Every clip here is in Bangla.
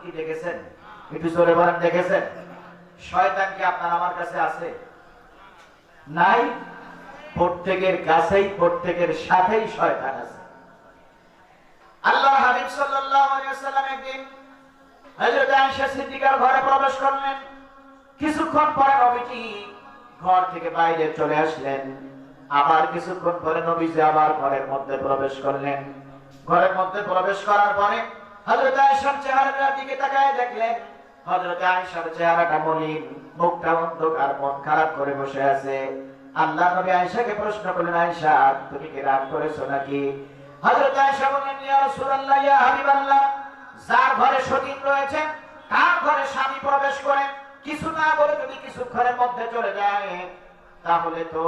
কি দেখেছেন? একটু জোরে বলেন, দেখেছেন? শয়তান কি আপনার আমার কাছে আছে? নাই। প্রত্যেকের কাছেই, প্রত্যেকের সাথেই শয়তান আছে। আল্লাহ হাবিব সাল্লাল্লাহু আলাইহি ওয়াসাল্লাম একদিন হযরত আয়েশা সিদ্দিকার ঘরে প্রবেশ করলেন। কিছুক্ষণ পরে নবীজি ঘর থেকে বাইরে চলে আসলেন। আবার কিছুক্ষণ পরে নবীজি আবার ঘরের মধ্যে প্রবেশ করলেন। ঘরের মধ্যে প্রবেশ করার পরে হযরত আয়েশার চেহারার দিকে তাকায় দেখলেন হযরত আয়েশার চেহারাটা মলিন, মুখটা অন্ধকার, মন খারাপ করে বসে আছে। আল্লাহ নবী আয়েশাকে প্রশ্ন করলেন, আয়েশা তুমি কি রাগ করেছো নাকি? হযরত আয়েশা বললেন, ইয়া রাসূলুল্লাহ, ইয়া হাবিবাল্লাহ, যার ঘরে সতীন রয়েছে তার ঘরে স্বামী প্রবেশ করে কিছু না বলে যদি কিছুক্ষণের মধ্যে চলে যায় তাহলে তো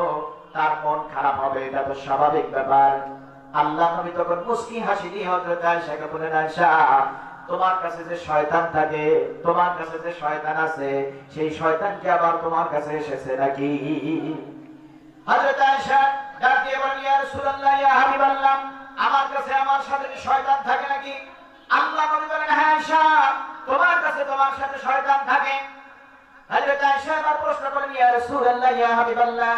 তার মন খারাপ হবে, এটা তো স্বাভাবিক ব্যাপার। আল্লাহ নবী তখন মুস্কি হাসি দিয়ে হযরত আয়েশাকে বললেন, আয়েশা তোমার কাছে যে শয়তান থাকে, তোমার কাছে যে শয়তান আছে, সেই শয়তান কি আবার তোমার কাছে এসেছে নাকি? হযরত আয়েশা ডাক দিয়ে বলেন, ইয়া রাসূলুল্লাহ, ইয়া হাবিবাল্লাহ, আমার কাছে আমার সাথে কি শয়তান থাকে নাকি? আল্লাহ নবী বলেন, হ্যাঁ আয়েশা, তোমার কাছে তোমার সাথে শয়তান থাকে। হযরত আয়েশা আবার প্রশ্ন করলেন, ইয়া রাসূলুল্লাহ, ইয়া হাবিবাল্লাহ,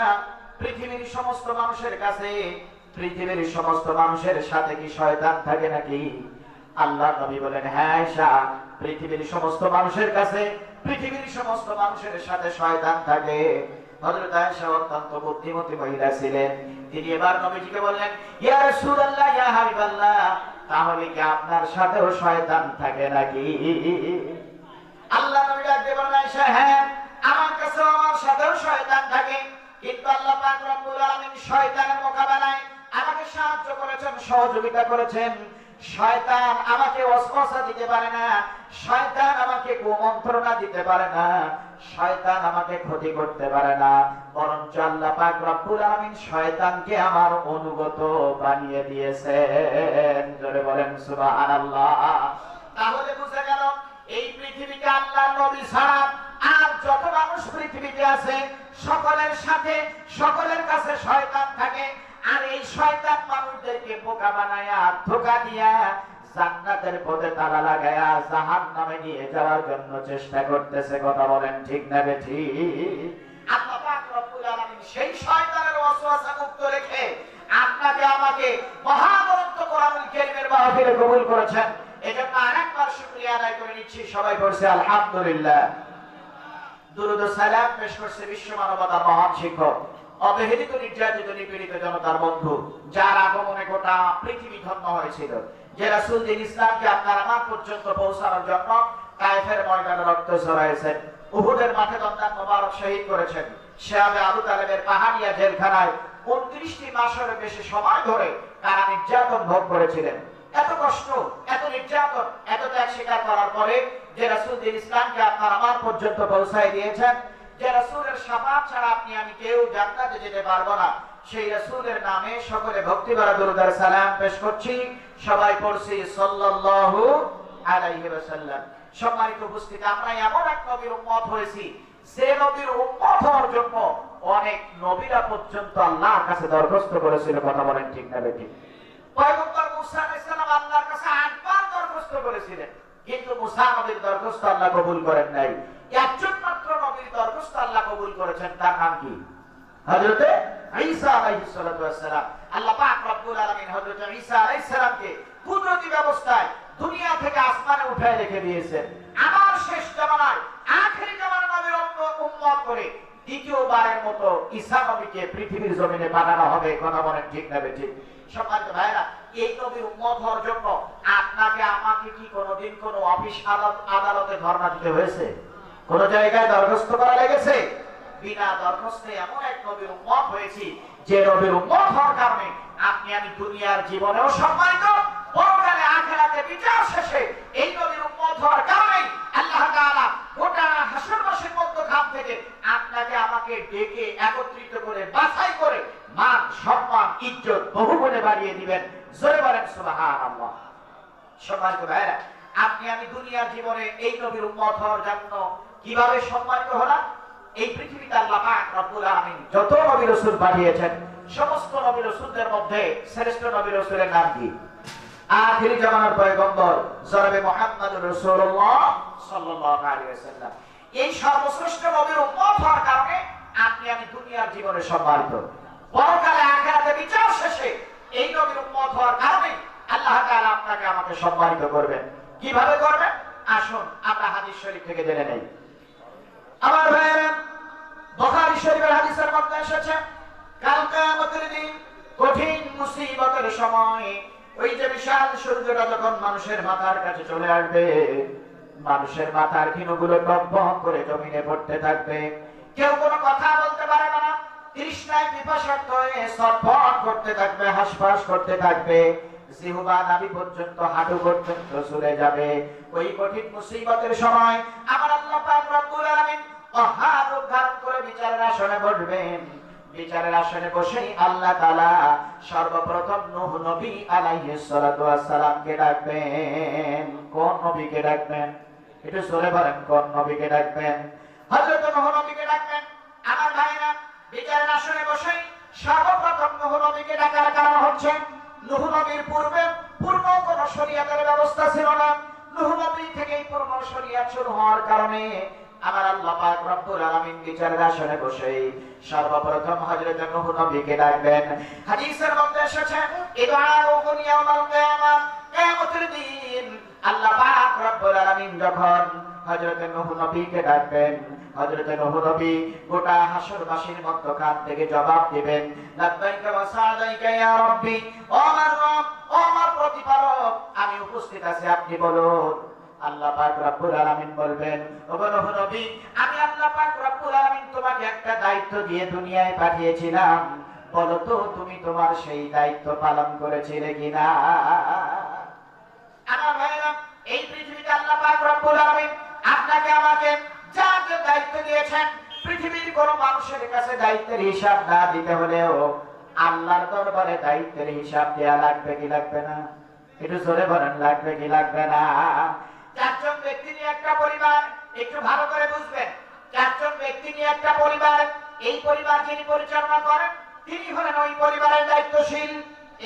পৃথিবীর সমস্ত মানুষের কাছে, পৃথিবীর সমস্ত মানুষের সাথে কি শয়তান থাকে নাকি? আল্লাহ নবী বলেন, হ্যাঁ আয়েশা, পৃথিবীর সমস্ত মানুষের কাছে, পৃথিবীর সমস্ত মানুষের সাথে শয়তান থাকে। হযরত আয়েশা অত্যন্ত বুদ্ধিমতী মহিলা ছিলেন। তিনি এবার নবীজিকে বললেন, ইয়া রাসূলুল্লাহ, ইয়া হাবিবাল্লাহ, তাহলে কি আপনার সাথেও শয়তান থাকে নাকি? আল্লাহ নবী ডাক দিয়ে বলেন, আয়েশা হ্যাঁ, আমার কাছেও আমার সাথেও শয়তান থাকে, কিন্তু আল্লাহ পাক রব্বুল আলামিন শয়তানের মোকাবেলায় আমাকে সাহায্য করেছেন, সহযোগিতা করেছেন। শয়তান আমাকে ওয়াসওয়াসা দিতে পারে না, শয়তান আমাকে কুমন্ত্রণা দিতে পারে না, শয়তান আমাকে ক্ষতি করতে পারে না, বরঞ্চ আল্লাহ পাক রব্বুল আলামিন শয়তানকে আমার অনুগত বানিয়ে দিয়েছেন। জোরে বলেন সুবহানাল্লাহ। তাহলে বুঝা গেল এই পৃথিবীতে আল্লাহর নবী ছাড়া আর যত মানুষ পৃথিবীতে আছে সকলের সাথে, সকলের কাছে শয়তান থাকে। আর এই শয়তান মানুষদেরকে বোকা বানায়া, ধোঁকা দিয়া জান্নাতের পথে তালা লাগায়া জাহান্নামে নিয়ে যাওয়ার জন্য চেষ্টা করতেছে। কথা বলেন ঠিক না বেঠিক? আল্লাহ পাক রব্বুল আলামিন সেই শয়তানের ওয়াসওয়াসা মুক্ত রেখে আপনাকে আমাকে মহাগ্রন্থ কোরআনুল কারীমের মাহফিলে কবুল করেছেন। এজন্য আরেকবার শুকরিয়া আদায় করে নিচ্ছি। সবাই বলছে আলহামদুলিল্লাহ। দুরূদ ও সালাম পেশ করছে বিশ্ব মানবতার মহান শিক্ষক, অবহেলিত, নির্যাতিত, নিপীড়িত জনতার বন্ধু, যার আগমনে গোটা পৃথিবী ধন্য হয়েছিল, যে রাসূল দিন ইসলামকে আপনার আমার পর্যন্ত পৌঁছানোর জন্য তায়েফের ময়দানে রক্ত ঝরাইছেন, উহুদের মাঠে দন্তান মোবারক শহীদ করেছেন, শাবে আবু তালেবের পাহাড়িয়া জেলখানায় 29টি মাসের বেশি সময় ধরে তারা নির্যাতন ভোগ করেছিলেন। এত কষ্ট, এত নির্যাতন, এত ত্যাগ স্বীকার করার পরে যে রাসূল দিন ইসলামকে আপনার আমার পর্যন্ত পৌঁছায় দিয়েছেন, যে রাসূলের শাফাআত ছাড়া আপনি আমি কেউ জান্নাতে যেতে পারবো না, সেই রাসূলের নামে সকলে ভক্তি ভরা দরুদ আর সালাম পেশ করছি। সবাই পড়ছি সাল্লাল্লাহু আলাইহি ওয়াসাল্লাম। সম্মানিত উপস্থিতি, আমরা এমন এক নবীর উম্মত হয়েছি যে নবীর উম্মত হওয়ার জন্য অনেক নবীরা পর্যন্ত আল্লাহর কাছে দরখাস্ত করেছিল। কথা বলেন ঠিক না বেঠিক? পয়গম্বর মুসা আলাইহিস সালাম আল্লাহর কাছে 8 বার দরখাস্ত করেছিলেন, কিন্তু মুসা নবীর দরখাস্ত আল্লাহ কবুল করেন নাই। একজন মাত্র নবীর দরখাস্ত আল্লাহ কবুল করেছেন, তার নাম কি? হযরতে ঈসা আলাইহিস সালাতু ওয়াস সালাম। আল্লাহ পাক রব্বুল আলামিন হযরতে ঈসা আলাইহিস সালামকে কুদরতি ব্যবস্থায় দুনিয়া থেকে আসমানে উঠায় রেখে দিয়েছেন। আমার শেষ জামানায় আখেরি জামানার নবীর উম্মত করে দ্বিতীয়বারের মতো ঈসা নবীকে পৃথিবীর জমিনে পাঠানো হবে। কথা বলেন ঠিক না বেঠিক? সম্মানিত ভাইরা, এই নবীর উম্মত হওয়ার জন্য আপনাকে আমাকে কি কোনোদিন কোনো অফিস আদালতে ধর্ণা দিতে হয়েছে? কোন জায়গায় দরখাস্ত করা লেগেছে? বিনা দরখাস্তে এমন এক নবীর উম্মত হয়েছি যে নবীর উম্মত হওয়ার কারণে আপনি আমি দুনিয়ার জীবনেও সম্মানিত, পরকালে আখিরাতে বিচার শেষে এই নবীর উম্মত হওয়ার কারণে আল্লাহ তাআলা গোটা হাসরবাসীর মধ্যখান থেকে আপনাকে আমাকে ডেকে একত্রিত করে বাছাই করে মান, সম্মান, ইজ্জত বহুগুণে বাড়িয়ে দিবেন। জোরে বলেন সুবহানাল্লাহ। সম্মানিত ভাইরা, আপনি আমি দুনিয়ার জীবনে এই নবীর উম্মত হওয়ার জন্য কিভাবে সম্মানিত হলাম? এই পৃথিবীতে আল্লাহ পাক রব্বুল আলামিন যত নবী রাসূল পাঠিয়েছেন, সমস্ত নবী রাসূলদের মধ্যে শ্রেষ্ঠ নবী রাসূলের নাম কি? আখিরি জামানার পয়গম্বর জনাবে মুহাম্মদুর রাসূলুল্লাহ সাল্লাল্লাহু আলাইহি ওয়াসাল্লাম। এই সর্বশ্রেষ্ঠ নবীর উম্মত হওয়ার কারণে আপনি আমি দুনিয়ার জীবনে সম্মানিত, পরকালে আখিরাতে বিচার শেষে এই নবীর উম্মত হওয়ার কারণে আল্লাহ তাআলা আপনাকে আমাকে সম্মানিত করবেন। কিভাবে করবেন? আসুন আমরা হাদিস শরীফ থেকে জেনে নেই। আমার ভাইয়েরা, বুখারী শরীফের হাদিসের মধ্যে এসেছে, কাল কিয়ামতের দিন কঠিন মুসিবতের সময় ওই যে বিশাল সূর্যটা যখন মানুষের মাথার কাছে চলে আসবে, মানুষের মাথার কিনুগুলো টকবক করে জমিনে পড়তে থাকবে, কেউ কোনো কথা বলতে পারবে না, তৃষ্ণায় পিপাসার্ত হয়ে ছটফট করতে থাকবে, হাঁসফাঁস করতে থাকবে, জিহ্বা নাভি পর্যন্ত হাঁটু পর্যন্ত চলে যাবে। ওই কঠিন মুসিবতের সময় আমার আল্লাহ পাক রব্বুল আলামিন মহান রূপ ধারণ করে বিচারের আসনে বসবেন। বিচারের আসনে বসেই আল্লাহ তাআলা সর্বপ্রথম নূহ নবী আলাইহিস সালাতু ওয়াস সালামকে ডাকবেন। কোন নবীকে ডাকবেন? একটু জোরে বলেন, কোন নবীকে ডাকবেন? হযরত নূহ নবীকে ডাকবেন। আমার ভাইরা, বিচারের আসনে বসেই সর্বপ্রথম নূহ নবীকে ডাকার কারণ হচ্ছে নূহ নবীর পূর্বে পূর্ণ কোন শরীয়তের ব্যবস্থা ছিল না। নূহ নবী থেকেই পূর্ণ শরীয়ত শুরু হওয়ার কারণে আমার আল্লাহ পাক রব্বুল আলামিন বিচারের আসনে বসে সর্বপ্রথম হযরত নূহ নবীকে ডাকবেন। হাদিসের মধ্যে এসেছে, ইদআউকুম ইয়াউমাল কিয়ামাহ, কিয়ামতের দিন আল্লাহ পাক রব্বুল আলামিন যখন হযরত নূহ নবীকে ডাকবেন, হযরত নূহ নবী গোটা হাসরবাসীর মধ্যখান থেকে জবাব দিবেন, লাব্বাইকা ওয়া সা'দাইকা ইয়া রাব্বি, ও আমার রব, ও আমার প্রতিপালক, আমি উপস্থিত আছি, আপনি বলুন। আল্লাহ পাক রব্বুল আলামিন বলবেন, ও নূহ নবী, আমি আল্লাহ পাক রব্বুল আলামিন তোমাকে একটা দায়িত্ব দিয়ে দুনিয়ায় পাঠিয়েছিলাম, বলো তো তুমি তোমার সেই দায়িত্ব পালন করেছিলে কিনা? আমার ভাইরা, এই পৃথিবীতে আল্লাহ পাক রব্বুল আলামিন আপনাকে আমাকে যা যা দায়িত্ব দিয়েছেন, পৃথিবীর কোন মানুষের কাছে দায়িত্বের হিসাব না দিতে হলেও আল্লাহর দরবারে দায়িত্বের হিসাব দেয়া লাগবে কি লাগবে না? একটু জোরে বলেন, লাগবে কি লাগবে না? চারজন ব্যক্তি নিয়ে একটা পরিবার, একটু ভালো করে বুঝবেন, চারজন ব্যক্তি নিয়ে একটা পরিবার, এই পরিবার যিনি পরিচালনা করেন তিনি হলেন ওই পরিবারের দায়িত্বশীল,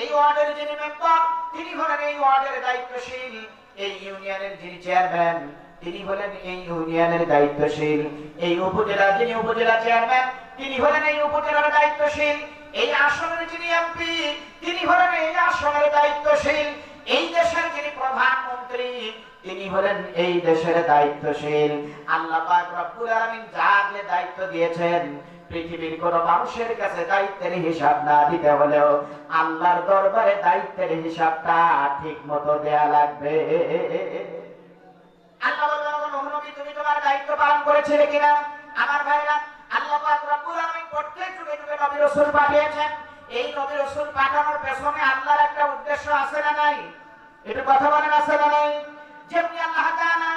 এই ওয়ার্ডের যিনি মেম্বার তিনি হলেন এই ওয়ার্ডের দায়িত্বশীল, এই ইউনিয়নের যিনি চেয়ারম্যান তিনি হলেন এই ইউনিয়নের দায়িত্বশীল, এই উপজেলার যিনি উপজেলা চেয়ারম্যান তিনি হলেন এই উপজেলার দায়িত্বশীল, এই আসনের যিনি এমপি তিনি হলেন এই আসনের দায়িত্বশীল, এই দেশের যিনি প্রধানমন্ত্রী তিনি হলেন এই দেশের দায়িত্বশীল। আল্লাহ পাক রব্বুল আলামিন যাকে দায়িত্ব দিয়েছেন, পৃথিবীর কোন মানুষের কাছে দায়িত্বের হিসাব না দিতে হলেও আল্লাহর দরবারে দায়িত্বের হিসাবটা ঠিক মতো দেয়া লাগবে। আল্লাহ বললেন, নূহ নবী, তুমি তোমার দায়িত্ব পালন করেছিলে কিনা? আমার ভাইরা, আল্লাহ পাক রব্বুল আলামিন প্রত্যেক যুগে যুগে নবী রাসূল পাঠিয়েছেন। এই নবী রাসূল পাঠানোর পেছনে আল্লাহর একটা উদ্দেশ্য আছে না নাই? একটু কথা বলেন, আছে না নাই? যেমনি আল্লাহ তাআলা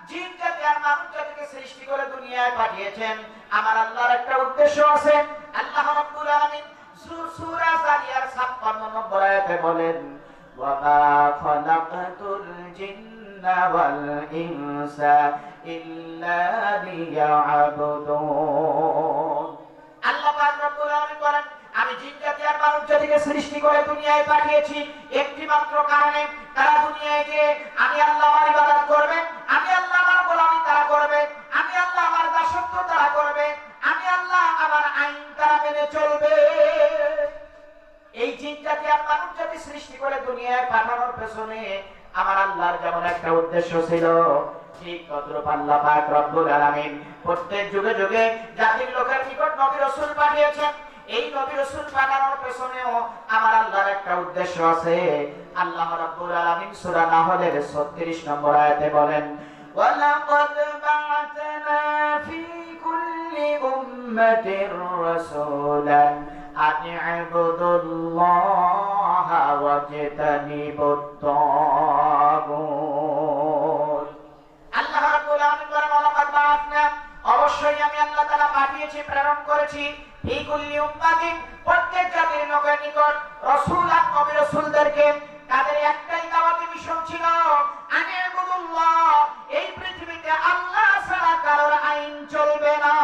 জিন জাতি আর মানুষ জাতিকে সৃষ্টি করে দুনিয়ায় পাঠিয়েছেন, আমার আল্লাহর একটা উদ্দেশ্য আছে। আল্লাহ রাব্বুল আলামিন সূরা জারিয়ার 56 নম্বর আয়াতে বলেন, ওয়া মা খালাকাতুল জিন্না ওয়াল ইনসা ইল্লা লিয়াবুদুন। আল্লাহ পাক রব্বুল আলামিন বলেন, আমি জিন জাতি আর মানব জাতিকে সৃষ্টি করে দুনিয়ায় পাঠিয়েছি একটি মাত্র কারণে, তারা দুনিয়ায় গিয়ে আমি আল্লাহ আমার ইবাদত করবে, আমি আল্লাহ আমার গোলামি তারা করবে, আমি আল্লাহ আমার দাসত্ব তারা করবে, আমি আল্লাহ আমার আইন তারা মেনে চলবে। এই জিন জাতি আর মানব জাতি সৃষ্টি করে দুনিয়ায় পাঠানোর পেছনে আমার আল্লাহর যেমন একটা উদ্দেশ্য ছিল, ঠিক তদ্রূপ আল্লাহ পাক রব্বুল আলামিন প্রত্যেক যুগে যুগে জাতির লোকের নিকট নবী রাসূল পাঠিয়েছেন। এই নবী রাসূল পাঠানোর পেছনেও আমার আল্লাহর একটা উদ্দেশ্য আছে। আল্লাহ রাব্বুল আলামিন সূরা নাহলের 36 নম্বর আয়াতে বলেন, ওয়ালাকাদ বা'আতনা ফি কুল্লি উম্মাতির রাসূলান আন ইবুদুল্লাহা ওয়াজতানিবুত তাগুত। আল্লাহ রাব্বুল আলামিন বলেন, ওয়ালাকাদ বা'আতনা, অবশ্যই আমি আল্লাহ তাআলা পাঠিয়েছি, প্রেরণ করেছি, এই কুল্লি উম্মাতিন, প্রত্যেক জাতির লোকের নিকট রাসূল আর নবী রাসূলদেরকে তাদের একটাই দাওয়াতি মিশন ছিল, আন ইবুদুল্লাহ, এই পৃথিবীতে আল্লাহ ছাড়া কারোর আইন চলবে না।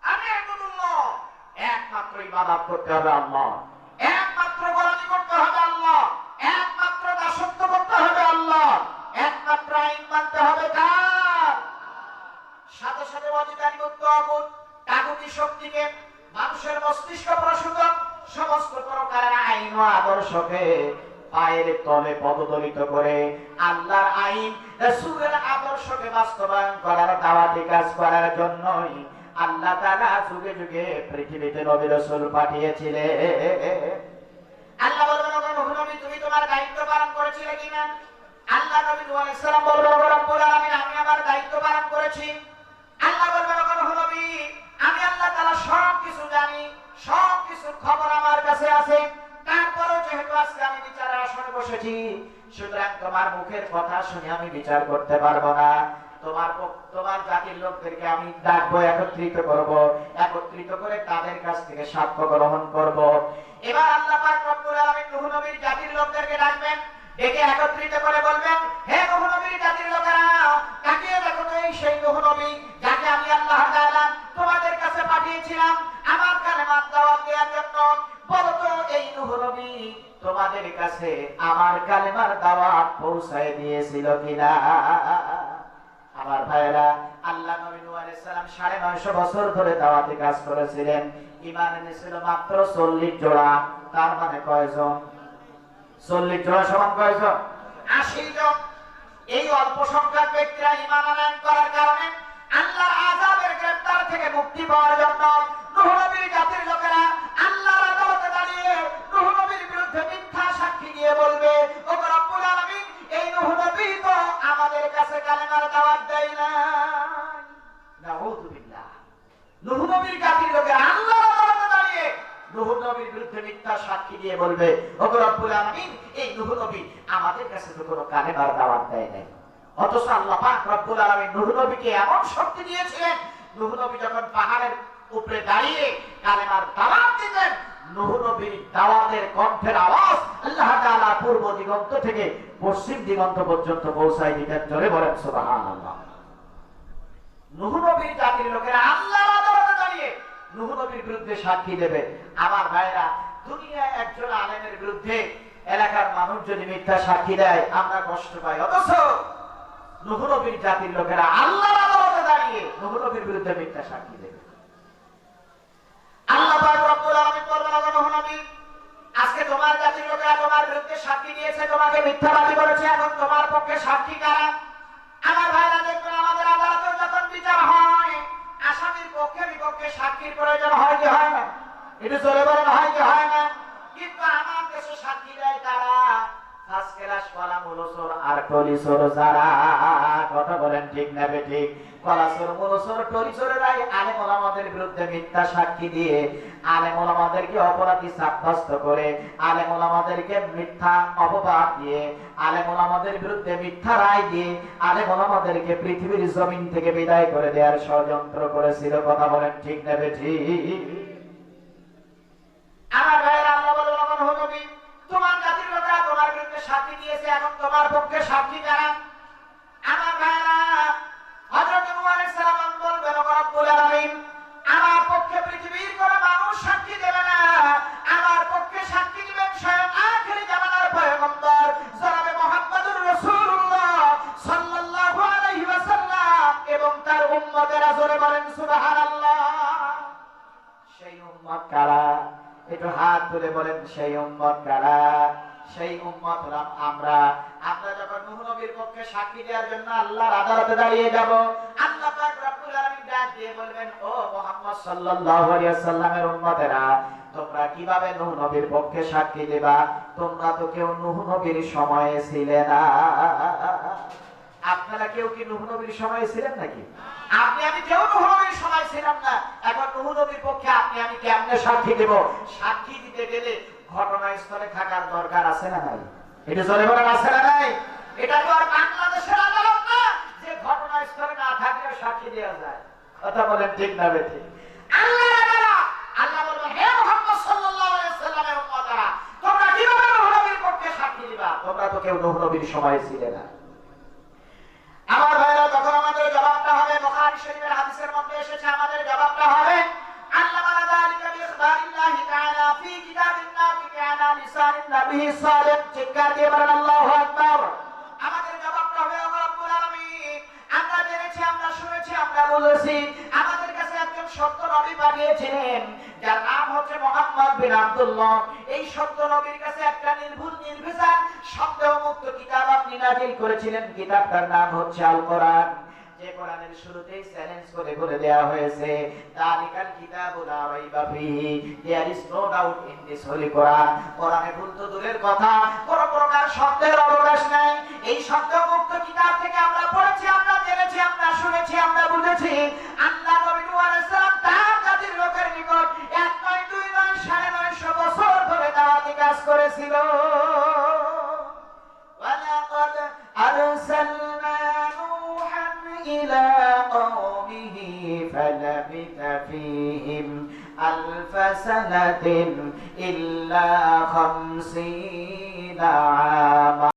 আন ইবুদুল্লাহ, একমাত্র ইবাদত করতে হবে আল্লাহ, একমাত্র গোলামি করতে হবে আল্লাহ, আইন মানতে হবে কার? সাথে সাথে অধিকারী মুক্ত অবুধ কাকুতি শক্তিকে মানুষের মস্তিষ্ক প্রসূত সমস্ত প্রকারের আইন ও আদর্শকে পায়ের তলে পদদলিত করে আল্লাহর আইন রাসূলের আদর্শকে বাস্তবায়ন করার দাওয়াতি কাজ করার জন্যই আল্লাহ তাআলা যুগে যুগে পৃথিবীতে নবী রাসূল পাঠিয়েছিলেন। আল্লাহ বলবেন, ওগো নবী, তুমি তোমার দায়িত্ব পালন করেছিলে কিনা? আল্লাহ নবী নূহ আলাইহিস সালাম বলবেন, ওগো রব্বুল আলামিন, আমি আমার দায়িত্ব পালন করেছি। আল্লাহ বলবেন, ওগো নবী, আমি আল্লাহ তাআলা সব কিছু জানি, সব কিছুর খবর আমার কাছে আছে। তারপরেও যেহেতু আজকে আমি বিচারের আসনে বসেছি, সুতরাং তোমার মুখের কথা শুনে আমি বিচার করতে পারবো না। তোমার জাতির লোকদেরকে আমি ডাকবো, একত্রিত করব, একত্রিত করে তাদের কাছ থেকে সাক্ষ্য গ্রহণ করব। এবার আল্লাহ পাক রব্বুল আলামিন নূহ নবীর জাতির লোকদেরকে ডাকবেন, ডেকে একত্রিত করে বলবেন, হে নূহ নবীর জাতির লোকেরা, তাকিয়ে দেখো তো, এই সেই নূহ নবী যাকে আমি আল্লাহ তাআলা তোমাদের কাছে পাঠিয়েছিলাম আমার কালেমার দাওয়াত দেওয়ার জন্য। বলো তো, এই নূহ নবী তোমাদের কাছে আমার কালেমার দাওয়াত পৌঁছায় দিয়েছিল কিনা? আমার ভাইরা, আল্লাহ নবী নূহ আলাইহিস সালাম 950 বছর ধরে দাওয়াতি কাজ করেছিলেন। ঈমান এনেছিল মাত্র 40 জোড়া। তার মানে কয়জন? 40 জোড়া সমান কয়জন? 80 জন। এই অল্প সংখ্যক ব্যক্তিরা ঈমান আনয়ন করার কারণে আল্লাহর আযাবের গ্রেফতার থেকে মুক্তি পাওয়ার জন্য নূহ নবীর জাতির লোকেরা আল্লাহর আদালতে দাঁড়িয়ে নূহ নবীর বিরুদ্ধে মিথ্যা সাক্ষী দিয়ে বলবে, ওগো রব্বুল আলামিন, এই নূহ নবী তো আমাদের কাছে কালেমার দাওয়াত দেয় না। নাউযু বিল্লাহ। নূহ নবীর জাতির লোকেরা আল্লাহর আদালতে দাঁড়িয়ে নূহ নবীর বিরুদ্ধে মিথ্যা সাক্ষী দিয়ে বলবে, ওগো রব্বুল আলামিন, এই নূহ নবী আমাদের কাছে তো কোনো কালেমার দাওয়াত দেয় নাই। অথচ আল্লাহ পাক রব্বুল আলামিন নূহ নবীকে এমন শক্তি দিয়েছিলেন, নূহ নবী যখন পাহাড়ের উপরে দাঁড়িয়ে কালেমার দাওয়াত দিতেন, নূহ নবীর দাওয়াতের কণ্ঠের আওয়াজ আল্লাহ তাআলা পূর্ব দিগন্ত থেকে পশ্চিম দিগন্ত পর্যন্ত পৌঁছায় দিতেন। জোরে বলেন সুবহানাল্লাহ। নূহ নবীর জাতির লোকেরা আল্লাহর আদালতে দাঁড়িয়ে নূহ নবীর বিরুদ্ধে সাক্ষী দেবে। আমার ভাইরা, দুনিয়ায় একজন আলেমের বিরুদ্ধে এলাকার মানুষ যদি মিথ্যা সাক্ষী দেয় আমরা কষ্ট পাই, অথচ নূহ নবীর জাতির লোকেরা আল্লাহর আদালতে দাঁড়িয়ে নূহ নবীর বিরুদ্ধে মিথ্যা সাক্ষী দেবে। আল্লাহ পাক রব্বুল আলামিন বলবেন, ওগো নূহ নবী, আজকে তোমার জাতির লোকেরা তোমার বিরুদ্ধে সাক্ষী দিয়েছে, তোমাকে মিথ্যাবাদী করেছে, এখন তোমার পক্ষে সাক্ষী কারা? আমার ভাইরা, দেখবেন আমাদের আদালতে যখন বিচার হয়, আসামির পক্ষে বিপক্ষে সাক্ষীর প্রয়োজন হয় কি হয় না? একটু জোরে বলেন, হয় কি হয় না? কিন্তু আমার দেশে সাক্ষী দেয় তারা ফার্স্ট ক্লাস কলা মুলসর আর টলিসর যারা। কথা বলেন ঠিক না বেঠিক? কলাসর মুলসর টলিসরেরাই আলেম ওলামাদের বিরুদ্ধে মিথ্যা সাক্ষী দিয়ে আলেম ওলামাদেরকে অপরাধী সাব্যস্ত করে, আলেম ওলামাদেরকে মিথ্যা অপবাদ দিয়ে, আলেম ওলামাদের বিরুদ্ধে মিথ্যা রায় দিয়ে আলেম ওলামাদেরকে পৃথিবীর জমিন থেকে বিদায় করে দেওয়ার ষড়যন্ত্র করেছিল। কথা বলেন ঠিক না বেঠিক? আমার ভাইয়েরা, আল্লাহ বলেন, ওগো নূহ নবী, তোমার জাতির লোকেরা তোমার বিরুদ্ধে সাক্ষী দিয়েছে, এখন তোমার পক্ষে সাক্ষী কারা? আমার ভাইয়েরা, হযরত নূহ আলাইহিস সালাম বলবেন, ওগো রব্বুল আলামিন, আমার পক্ষে পৃথিবীর কোনো মানুষ সাক্ষী দেবে না, আমার পক্ষে সাক্ষী দিবেন স্বয়ং আখিরি জামানার পয়গম্বর জনাবে মুহাম্মদুর রাসূলুল্লাহ সাল্লাল্লাহু আলাইহি ওয়াসাল্লাম এবং তার উম্মতেরা। জোরে বলেন সুবহানাল্লাহ। সেই উম্মত কারা? একটু হাত তুলে বলেন, সেই উম্মত কারা? সেই উম্মত হলাম আমরা। আমরা যখন নূহ নবীর পক্ষে সাক্ষী দেওয়ার জন্য আল্লাহর আদালতে দাঁড়িয়ে যাব, আল্লাহ পাক রব্বুল আলামিন ডাক দিয়ে বলবেন, ও মুহাম্মদ সাল্লাল্লাহু আলাইহি ওয়াসাল্লামের উম্মতেরা, তোমরা কিভাবে নূহ নবীর পক্ষে সাক্ষী দেবা? তোমরা তো কেউ নূহ নবীর সময়ে ছিলে না। আপনারা কেউ কি নূহ নবীর সময়ে ছিলেন নাকি? আপনি আমি কেউ নূহ নবীর সময় ছিলাম না। এখন নূহ নবীর পক্ষে আপনি আমি কেমনে সাক্ষী দেব? সাক্ষী দিতে গেলে ঘটনাস্থলে থাকার দরকার আছে না নাই? এটা জোরে বলেন, আছে না নাই? এটা তো আর বাংলাদেশের আদালত না যে ঘটনাস্থলে না থাকলেও সাক্ষী দেওয়া যায়। কথা বলেন ঠিক না বেঠিক? আল্লাহ বলবেন, হে মুহাম্মদ সাল্লাল্লাহু আলাইহি ওয়াসাল্লামের উম্মতরা, তোমরা কিভাবে নূহ নবীর পক্ষে সাক্ষী দিবা? তোমরা তো কেউ নূহ নবীর সময় ছিলে না। আমার ভাইরা, তখন আমাদের জবাবটা হবে, বুখারী শরীফের হাদিসের মধ্যে এসেছে, আমাদের জবাবটা হবে, আল্লাহ মালা যালিকা বিইখবারিল্লাহি তাআলা ফি কিতাবিন নাতিক আলা লিসানিন নবী সাল্লাল্লাহু আলাইহি ওয়াসাল্লাম। চিৎকার দিয়ে বলেন আল্লাহু আকবার। আমাদের জবাবটা হবে, ওগো রব্বুল আলামিন, বুঝেছি আমাদের কাছে একজন সত্য নবী পাঠিয়েছিলেন যার নাম হচ্ছে মুহাম্মদ বিন আব্দুল্লাহ। এই সত্য নবীর কাছে একটা নির্ভুল নির্ভেজাল সন্দেহমুক্ত কিতাব আপনি নাযিল করেছিলেন। কিতাবটার নাম হচ্ছে আল কোরআন। যে কোরআনের শুরুতেই চ্যালেঞ্জ করে বলে দেয়া হয়েছে যালিকাল কিতাবু লা রাইবা ফীহি, there is no doubt in this holy Quran. কোরআনে ভুল তো দূরের কথা, কোনো প্রকার সন্দেহের অবকাশ নাই। এই সন্দেহমুক্ত কিতাব থেকে আমরা পড়েছি, আমরা জেনেছি, আমরা শুনেছি, আমরা বুঝেছি আল্লাহ নবী নূহ আলাইহিস সালাম তার জাতির লোকের নিকট 1 নয় 2 নয় 950 বছর ধরে দাওয়াতি কাজ করেছিল। ওয়ালাকাদ আরসালনা إلى قومه فلبث فيهم ألف سنة إلا 50 عاما